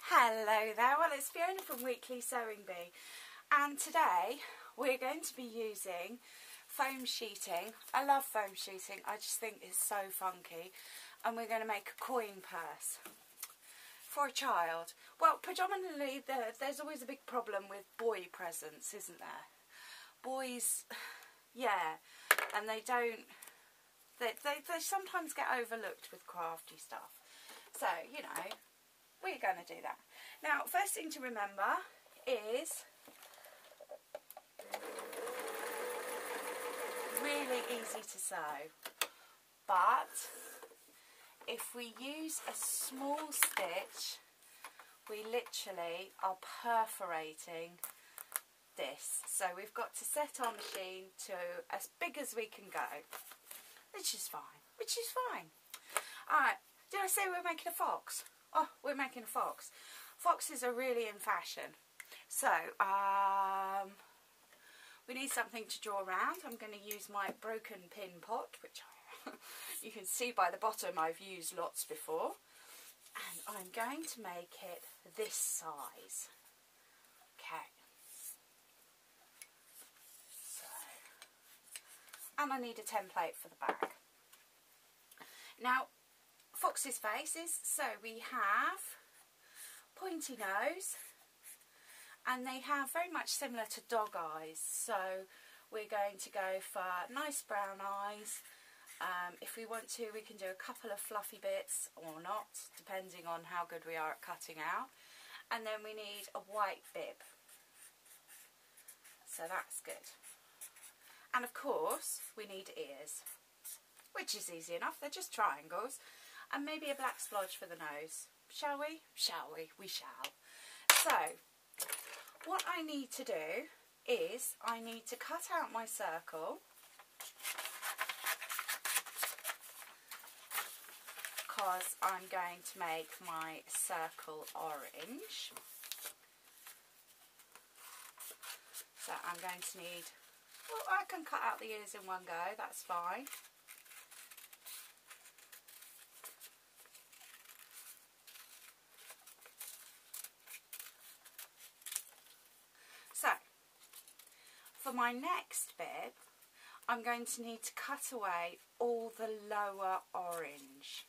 Hello there, well it's Fiona from Weekly Sewing Bee, and today we're going to be using foam sheeting. I love foam sheeting, I just think it's so funky, and we're going to make a coin purse for a child. Well, predominantly there's always a big problem with boy presents, isn't there? Boys, yeah, and they sometimes get overlooked with crafty stuff, so you know, we're going to do that. Now, first thing to remember is really easy to sew, but if we use a small stitch, we literally are perforating this. So we've got to set our machine to as big as we can go, which is fine. Alright, did I say we're making a fox? Oh, we're making a fox. Foxes are really in fashion. So, we need something to draw around. I'm going to use my broken pin pot, which you can see by the bottom I've used lots before. And I'm going to make it this size. Okay. So, and I need a template for the back. Now, fox's faces, so we have pointy nose, and they have very much similar to dog eyes, so we're going to go for nice brown eyes. If we want to, we can do a couple of fluffy bits or not, depending on how good we are at cutting out. And then we need a white bib, so that's good. And of course we need ears, which is easy enough, they're just triangles. And maybe a black splodge for the nose. Shall we? Shall we? We shall. So, what I need to do is I need to cut out my circle, because I'm going to make my circle orange. So I'm going to need, well, I can cut out the ears in one go, that's fine. So, for my next bib, I'm going to need to cut away all the lower orange.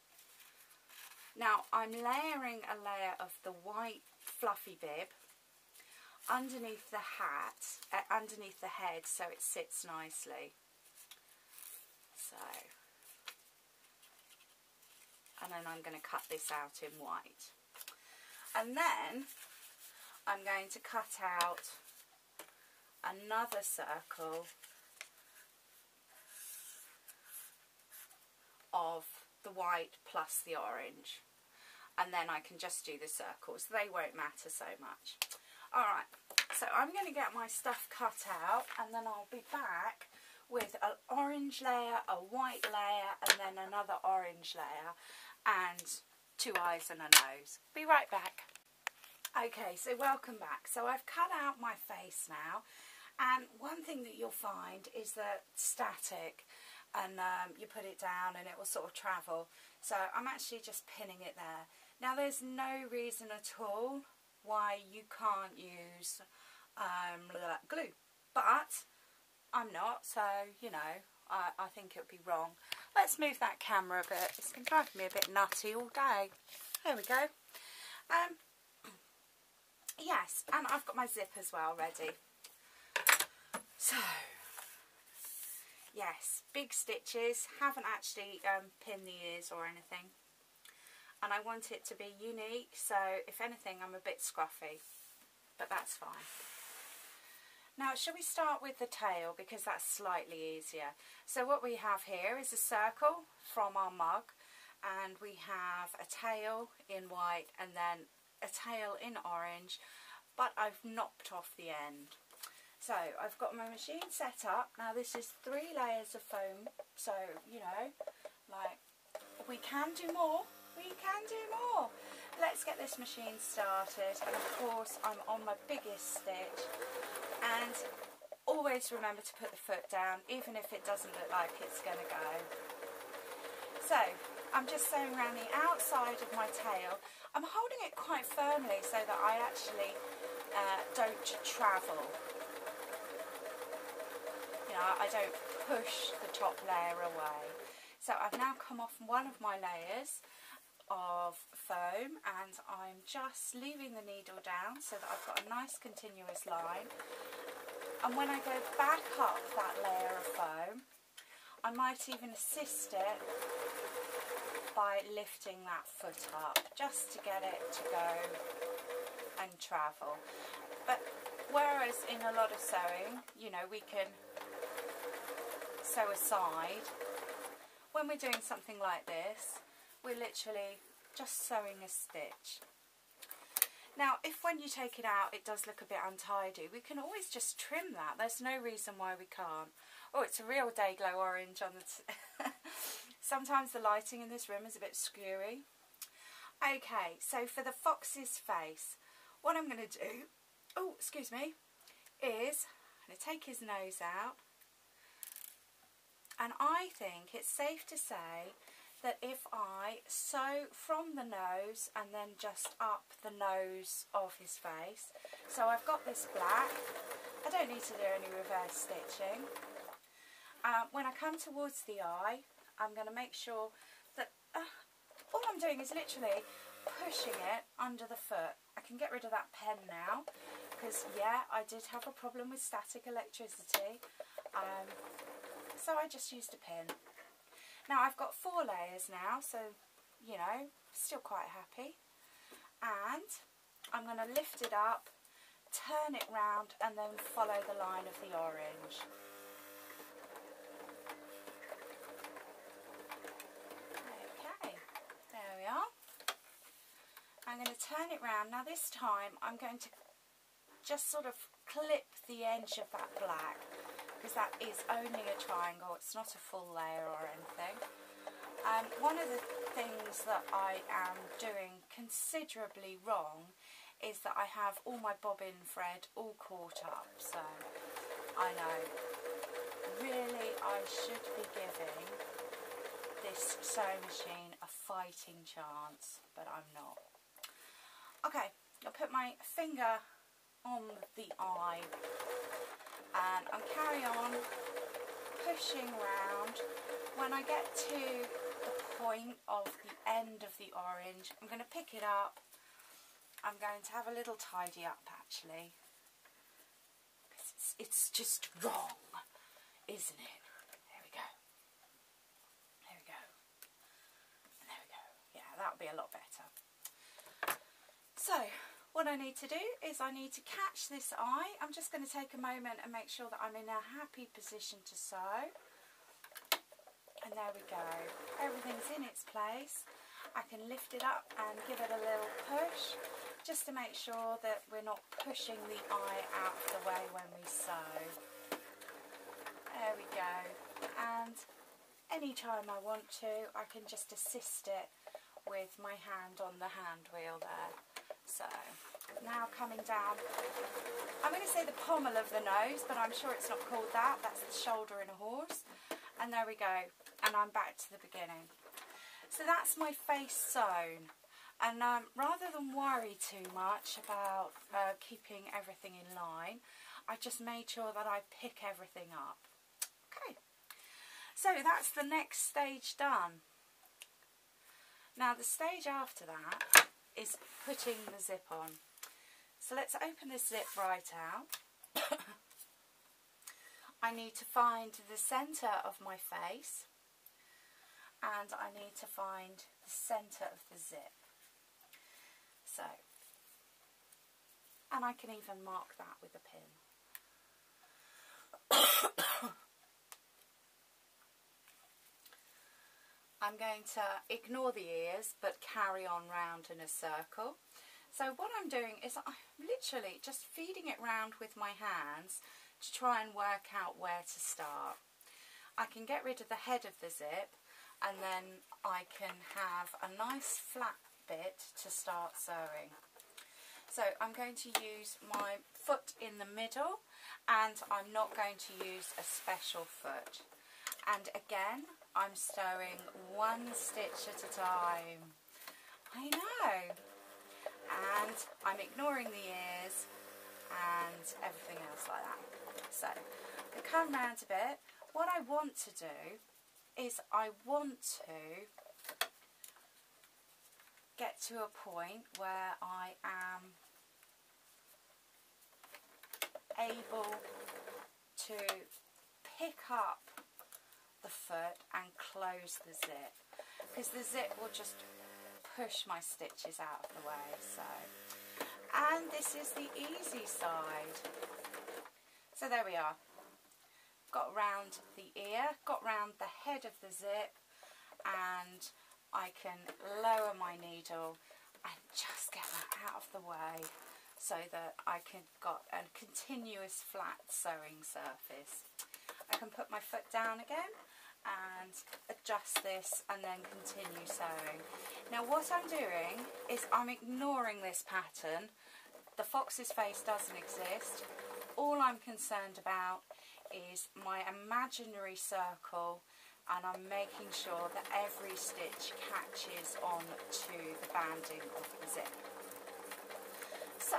Now, I'm layering a layer of the white fluffy bib underneath the hat, underneath the head, so it sits nicely. So, and then I'm going to cut this out in white. And then I'm going to cut out another circle of the white plus the orange, and then I can just do the circles, they won't matter so much. Alright, so I'm going to get my stuff cut out, and then I'll be back with an orange layer, a white layer, and then another orange layer, and two eyes and a nose. Be right back. Okay, so welcome back. So I've cut out my face now, and one thing that you'll find is that static, and you put it down and it will sort of travel. So I'm actually just pinning it there. Now there's no reason at all why you can't use glue, but I'm not, so you know, I think it would be wrong. Let's move that camera a bit. It's been driving me a bit nutty all day. There we go. Yes, and I've got my zip as well ready. So, yes, big stitches, haven't actually pinned the ears or anything. And I want it to be unique, so if anything I'm a bit scruffy, but that's fine. Now, shall we start with the tail, because that's slightly easier. So what we have here is a circle from our mug, and we have a tail in white and then a tail in orange, but I've knocked off the end. So I've got my machine set up. Now this is 3 layers of foam, so you know, like, we can do more, we can do more. Let's get this machine started, and of course I'm on my biggest stitch, and always remember to put the foot down, even if it doesn't look like it's going to go. So I'm just sewing around the outside of my tail. I'm holding it quite firmly so that I actually don't travel. You know, I don't push the top layer away. So I've now come off one of my layers of foam and I'm just leaving the needle down so that I've got a nice continuous line. And when I go back up that layer of foam, I might even assist it by lifting that foot up just to get it to go and travel. But whereas in a lot of sewing, you know, we can sew aside, when we're doing something like this, we're literally just sewing a stitch. Now, if when you take it out it does look a bit untidy, we can always just trim that. There's no reason why we can't. Oh, it's a real day glow orange on the sometimes the lighting in this room is a bit skewy. Okay, so for the fox's face, what I'm going to do, oh, excuse me, is I'm going to take his nose out. And I think it's safe to say that if I sew from the nose and then just up the nose of his face, so I've got this black, I don't need to do any reverse stitching. When I come towards the eye, I'm going to make sure that all I'm doing is literally pushing it under the foot. I can get rid of that pen now because, yeah, I did have a problem with static electricity, so I just used a pin. Now I've got 4 layers now, so, you know, still quite happy. And I'm going to lift it up, turn it round and then follow the line of the orange. Okay, there we are. I'm going to turn it round. Now this time I'm going to just sort of clip the edge of that black, because that is only a triangle, it's not a full layer or anything. One of the things that I am doing considerably wrong is that I have all my bobbin thread all caught up, so I know, really I should be giving this sewing machine a fighting chance, but I'm not. Okay, I'll put my finger on the eye and I'll carry on pushing round. When I get to the point of the end of the orange, I'm going to pick it up. I'm going to have a little tidy up actually, because it's just wrong, isn't it? There we go. There we go. And there we go. Yeah, that'll be a lot better. So what I need to do is I need to catch this eye. I'm just going to take a moment and make sure that I'm in a happy position to sew. And there we go. Everything's in its place. I can lift it up and give it a little push just to make sure that we're not pushing the eye out of the way when we sew. There we go. And anytime I want to, I can just assist it with my hand on the hand wheel there. So now coming down, I'm going to say the pommel of the nose, but I'm sure it's not called that. That's the shoulder in a horse. And there we go. And I'm back to the beginning. So that's my face sewn. And rather than worry too much about keeping everything in line, I just made sure that I pick everything up. Okay. So that's the next stage done. Now the stage after that is putting the zip on. So let's open this zip right out. I need to find the centre of my face and I need to find the centre of the zip. So, and I can even mark that with a pin. I'm going to ignore the ears but carry on round in a circle. So what I'm doing is I'm literally just feeding it round with my hands to try and work out where to start. I can get rid of the head of the zip and then I can have a nice flat bit to start sewing. So I'm going to use my foot in the middle and I'm not going to use a special foot. And again, I'm sewing one stitch at a time. I know. and I'm ignoring the ears and everything else like that. So I come round a bit. What I want to do is I want to get to a point where I am able to pick up the foot and close the zip, because the zip will just push my stitches out of the way. So, and this is the easy side. So there we are. Got round the ear, got round the head of the zip, and I can lower my needle and just get that out of the way so that I can got a continuous flat sewing surface. I can put my foot down again and adjust this and then continue sewing. Now what I'm doing is I'm ignoring this pattern. The fox's face doesn't exist. All I'm concerned about is my imaginary circle, and I'm making sure that every stitch catches on to the banding of the zip. So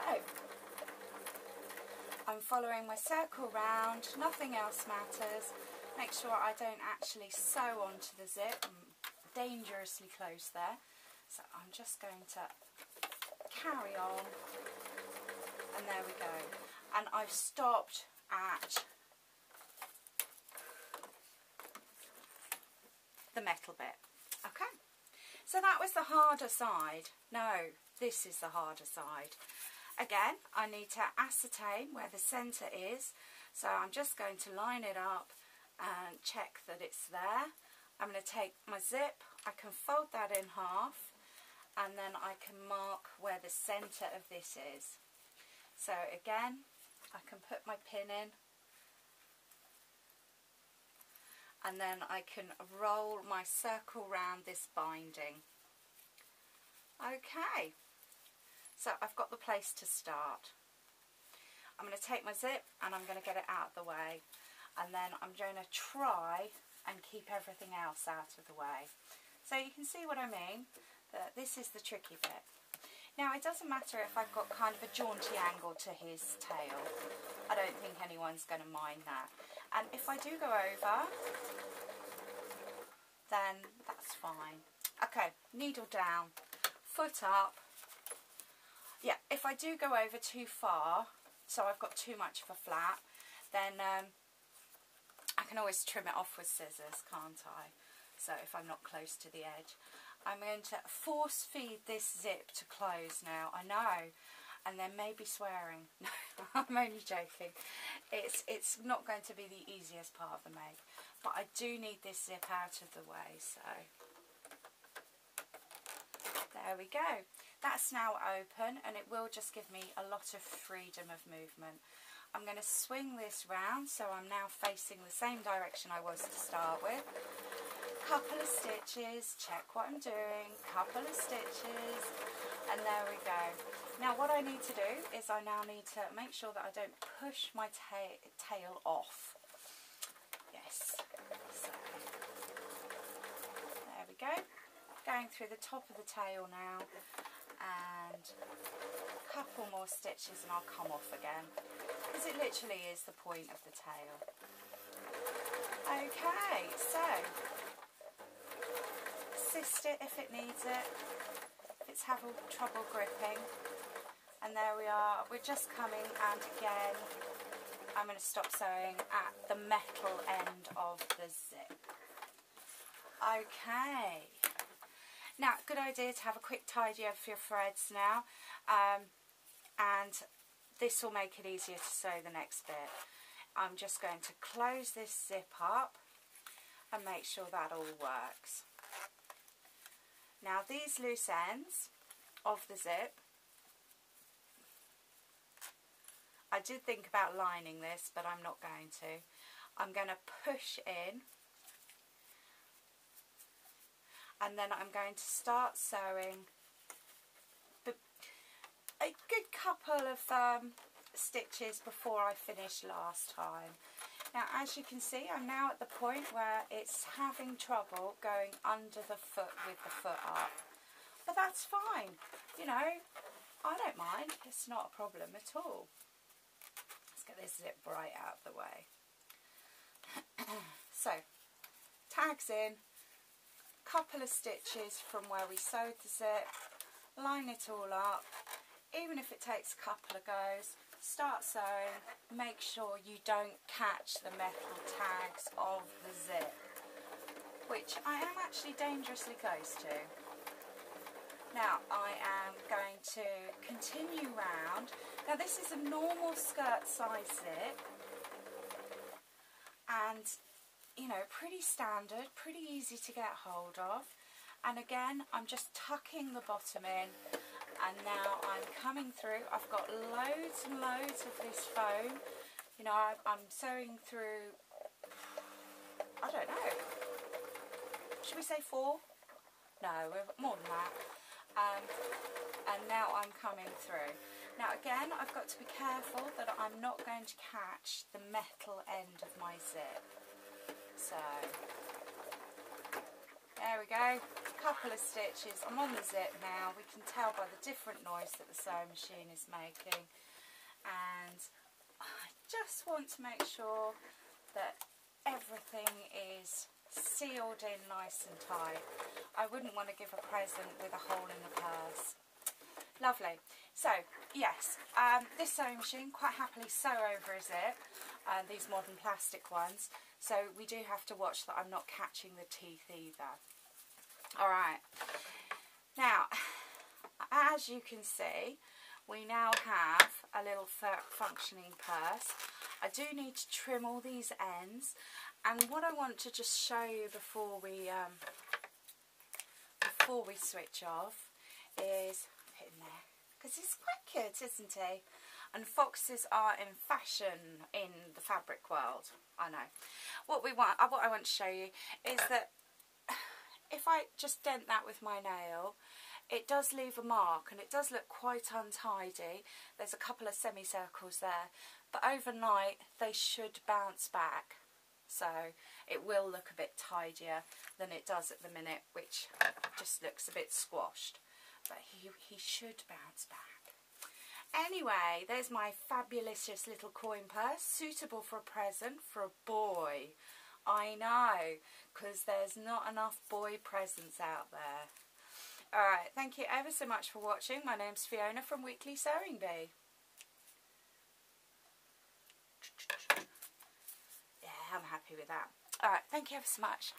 I'm following my circle round, nothing else matters. Make sure I don't actually sew onto the zip. I'm dangerously close there. So I'm just going to carry on, and there we go. And I've stopped at the metal bit. Okay, so that was the harder side. No, this is the harder side. Again, I need to ascertain where the centre is, so I'm just going to line it up and check that it's there. I'm going to take my zip, I can fold that in half, and then I can mark where the centre of this is. So again, I can put my pin in, and then I can roll my circle round this binding. Okay, so I've got the place to start. I'm going to take my zip and I'm going to get it out of the way, and then I'm going to try and keep everything else out of the way. So you can see what I mean, that this is the tricky bit. Now it doesn't matter if I've got kind of a jaunty angle to his tail. I don't think anyone's going to mind that. And if I do go over, then that's fine. Okay, needle down, foot up. Yeah, if I do go over too far, so I've got too much of a flap, then I can always trim it off with scissors, can't I? So if I'm not close to the edge. I'm going to force feed this zip to close now, I know, and then maybe swearing. No, I'm only joking. It's not going to be the easiest part of the make, but I do need this zip out of the way, so there we go. That's now open, and it will just give me a lot of freedom of movement. I'm going to swing this round, so I'm now facing the same direction I was to start with. Couple of stitches, check what I'm doing, couple of stitches, and there we go. Now what I need to do is I now need to make sure that I don't push my tail off. Yes, so there we go. Going through the top of the tail now, and a couple more stitches and I'll come off again, because it literally is the point of the tail. Okay, so assist it if it needs it, if it's having trouble gripping, and there we are. We're just coming, and again I'm going to stop sewing at the metal end of the zip. Okay, now good idea to have a quick tidy of your threads now, and this will make it easier to sew the next bit. I'm just going to close this zip up and make sure that all works. Now these loose ends of the zip, I did think about lining this, but I'm not going to. I'm going to push in, and then I'm going to start sewing a good couple of stitches before I finished last time. Now as you can see, I'm now at the point where it's having trouble going under the foot with the foot up, but that's fine. You know, I don't mind, it's not a problem at all. Let's get this zip right out of the way. So, tags in, couple of stitches from where we sewed the zip, line it all up, even if it takes a couple of goes, start sewing, make sure you don't catch the metal tags of the zip, which I am actually dangerously close to. Now I am going to continue round. Now this is a normal skirt size zip, and you know, pretty standard, pretty easy to get hold of. And again, I'm just tucking the bottom in, and now I'm coming through. I've got loads and loads of this foam. You know, I'm sewing through, I don't know, should we say 4? No, more than that. And now I'm coming through. Now again, I've got to be careful that I'm not going to catch the metal end of my zip. So, there we go, couple of stitches, I'm on the zip now. We can tell by the different noise that the sewing machine is making, and I just want to make sure that everything is sealed in nice and tight. I wouldn't want to give a present with a hole in the purse. Lovely. So, yes, this sewing machine quite happily sew over a zip, these modern plastic ones, so we do have to watch that I'm not catching the teeth either. Alright, now, as you can see, we now have a little functioning purse. I do need to trim all these ends, and what I want to just show you before we switch off is in there, because he's quite cute, isn't he? And foxes are in fashion in the fabric world. I know. What I want to show you is that if I just dent that with my nail, it does leave a mark, and it does look quite untidy. There's a couple of semicircles there, but overnight they should bounce back. So it will look a bit tidier than it does at the minute, which just looks a bit squashed. But he should bounce back. Anyway, there's my fabulous little coin purse, suitable for a present for a boy. I know, because there's not enough boy presents out there. Alright, thank you ever so much for watching. My name's Fiona from Weekly Sewing Bee. Yeah, I'm happy with that. Alright, thank you ever so much.